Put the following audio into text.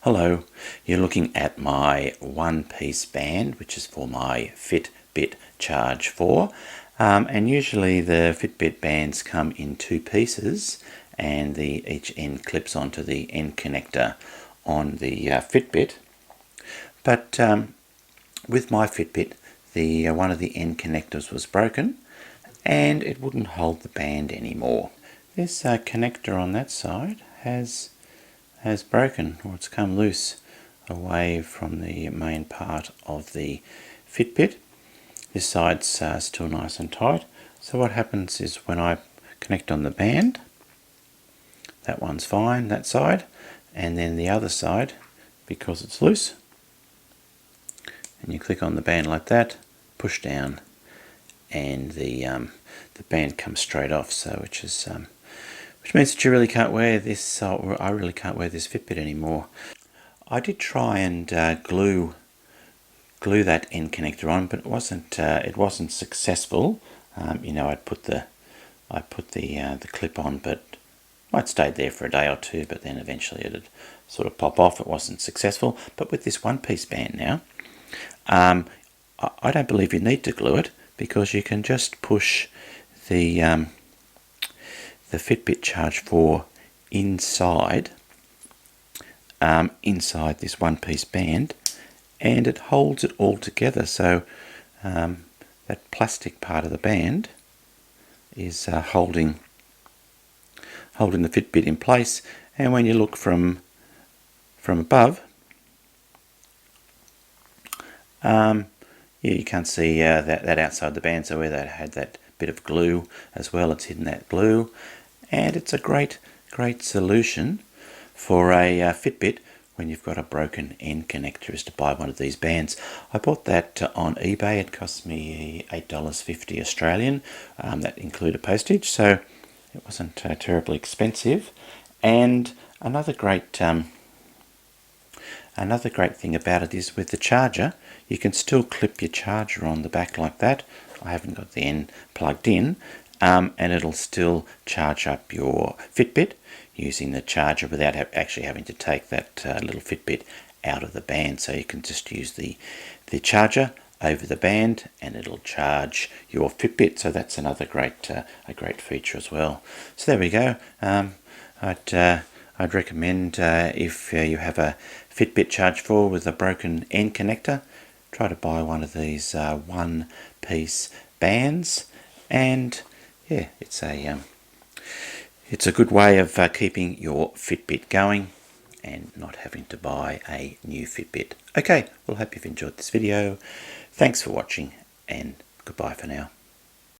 Hello, you're looking at my one-piece band, which is for my Fitbit Charge 4. And usually the Fitbit bands come in two pieces, and each end clips onto the end connector on the Fitbit. But with my Fitbit, one of the end connectors was broken, and it wouldn't hold the band anymore. This connector on that side has broken, or it's come loose away from the main part of the Fitbit. This side's still nice and tight. So what happens is when I connect on the band, that one's fine, that side, and then the other side, because it's loose, and you click on the band like that, push down, and the band comes straight off. So which means that you really can't wear this, or I really can't wear this Fitbit anymore. I did try and glue that end connector on, but it wasn't successful. I'd put the clip on, but it stayed there for a day or two, but then eventually it'd sort of pop off. It wasn't successful. But with this one-piece band now, I don't believe you need to glue it, because you can just push the Fitbit Charge 4 inside this one-piece band, and it holds it all together. So that plastic part of the band is holding the Fitbit in place, and when you look from above, you can't see that outside the band. So where that had that bit of glue as well, it's hidden that glue. And it's a great solution for a Fitbit when you've got a broken end connector, is to buy one of these bands. I bought that on eBay. It cost me $8.50 Australian. That included postage, so it wasn't terribly expensive. And another great thing about it is with the charger, you can still clip your charger on the back like that. I haven't got the end plugged in. And it'll still charge up your Fitbit using the charger without actually having to take that little Fitbit out of the band. So you can just use the charger over the band, and it'll charge your Fitbit. So that's another a great feature as well. So there we go. I'd recommend if you have a Fitbit Charge 4 with a broken end connector, try to buy one of these one-piece bands. And yeah, it's a good way of keeping your Fitbit going and not having to buy a new Fitbit. Okay, well, hope you've enjoyed this video. Thanks for watching, and goodbye for now.